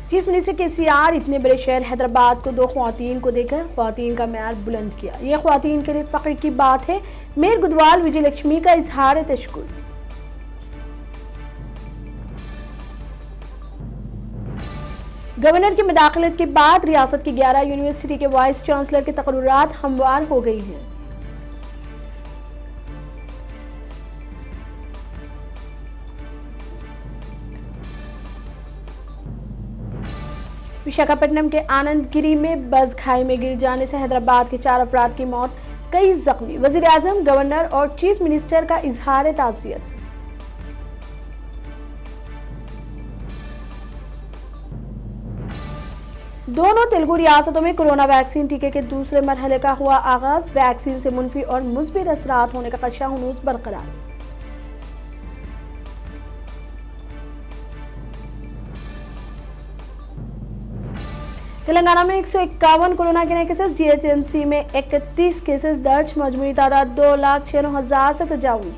Chief minister KCR इतने बड़े शहर हैदराबाद को 2 ख्वातीन को देकर ख्वातीन का म्यार बुलंद किया। ये ख्वातीन के लिए फख्र की बात है। मेयर गुदवाल विजय लक्ष्मी का इजहार तशक्कुर। गवर्नर की मुदाखलत के बाद रियासत की 11 यूनिवर्सिटी के वाइस चांसलर के तकर्रुरात हमवार हो गई हैं। विशाखापट्टनम के आनंदगिरी में बस खाई में गिर जाने से हैदराबाद के 4 अफराद की मौत, कई जख्मी। वजीर आजम, गवर्नर और चीफ मिनिस्टर का इजहार ताज़ियत। दोनों तेलुगु रियासतों में कोरोना वैक्सीन टीके के दूसरे मरहले का हुआ आगाज। वैक्सीन से मुनफी और मुस्बित असरात होने का खदशा हुनूस बरकरार। तेलंगाना में 151 कोरोना के नए केसेस। जीएचएमसी में 31 केसेस दर्ज। मजमूई तादाद 2,96,000 से तजावुज।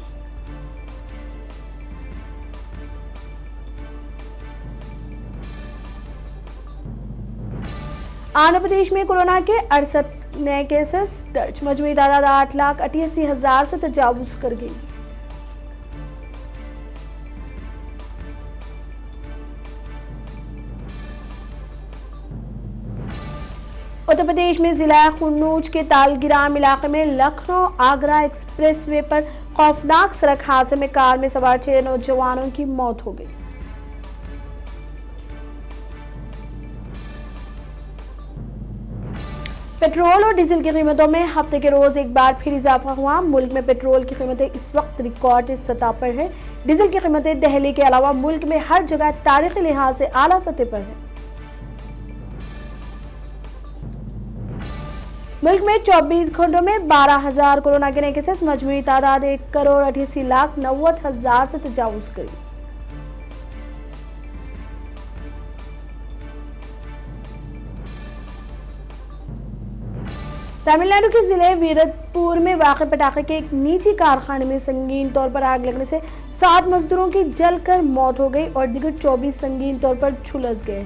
आंध्र प्रदेश में कोरोना के 68 नए केसेस दर्ज। मजमूई तादाद 8,88,000 से तजावुज कर गई। उत्तर प्रदेश में जिला कन्नौज के तालगिराम इलाके में लखनऊ आगरा एक्सप्रेसवे पर खौफनाक सड़क हादसे में कार में सवार 6 नौजवानों की मौत हो गई। पेट्रोल और डीजल की कीमतों में हफ्ते के रोज एक बार फिर इजाफा हुआ। मुल्क में पेट्रोल की कीमतें इस वक्त रिकॉर्ड सतह पर है। डीजल की कीमतें दिल्ली के अलावा मुल्क में हर जगह तारीखी लिहाज से आला सतह पर है। मुल्क में 24 घंटों में 12,000 कोरोना के नए केसेस। मजमूई तादाद 1,88,90,000 से तजावुज गई। तमिलनाडु के जिले वीरतपुर में वाक़ पटाखे के एक निजी कारखाने में संगीन तौर पर आग लगने से 7 मजदूरों की जलकर मौत हो गई और दीगर 24 संगीन तौर पर झुलस गए।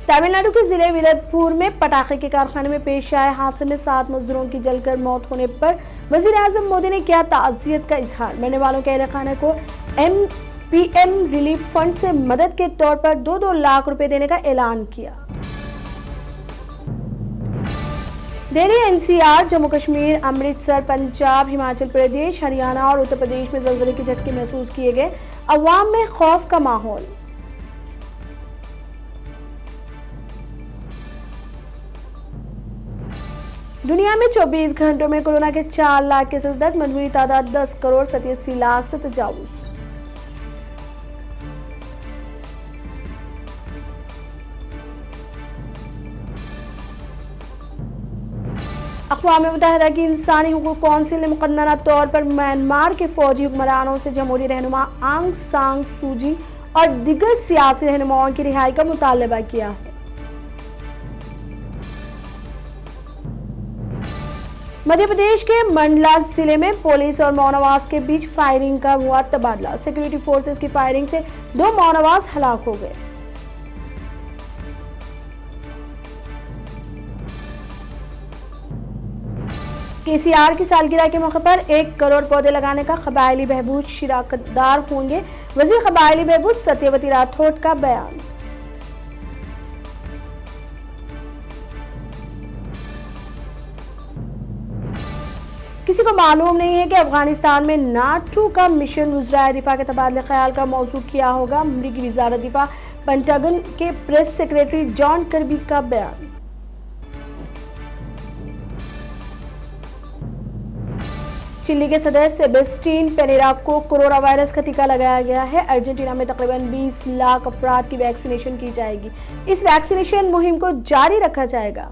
तमिलनाडु के जिले वीरतपुर में पटाखे के कारखाने में पेश आए हादसे में 7 मजदूरों की जलकर मौत होने पर वजीर आजम मोदी ने किया ताज़ियत का इजहार। मरने वालों के अहले खाने को पीएम रिलीफ फंड से मदद के तौर पर 2-2 लाख रुपए देने का ऐलान किया। दिल्ली, एनसीआर, जम्मू कश्मीर, अमृतसर, पंजाब, हिमाचल प्रदेश, हरियाणा और उत्तर प्रदेश में ज़लज़ले के झटके महसूस किए गए। अवाम में खौफ का माहौल। दुनिया में 24 घंटों में कोरोना के 4 लाख केसेस दर्ज। मजमूई तादाद 10,87,00,000 से तजावुज। अक़वाम मुत्तहिदा की इंसानी हुकूक कौंसिल ने मुकन्नरा तौर पर म्यांमार के फौजी हुक्मरानों से जमहूरी रहनुमा आंग सान सूची और दीगर सियासी रहनुमाओं की रिहाई का मुतालबा किया है। मध्य प्रदेश के मंडला जिले में पुलिस और माओवाद के बीच फायरिंग का हुआ तबादला। सिक्योरिटी फोर्सेस की फायरिंग से 2 माओवाद हलाक हो गए। केसीआर की सालगिरह के मौके पर 1 करोड़ पौधे लगाने का कबायली बहबूद शिराकतदार होंगे। वजीर कबायली बहबूद सत्यवती राठौड़ का बयान। किसी को मालूम नहीं है कि अफगानिस्तान में नाटो का मिशन वज़राए दिफा के तबादले ख्याल का मौजू क्या होगा। अमरीकी वज़ारत दिफा पेंटागन के प्रेस सेक्रेटरी जॉन कर्बी का बयान। चिली के सदर सेबेस्टियन पेरेरा को कोरोना वायरस का टीका लगाया गया है। अर्जेंटीना में तकरीबन 20 लाख अफराद की वैक्सीनेशन की जाएगी। इस वैक्सीनेशन मुहिम को जारी रखा जाएगा।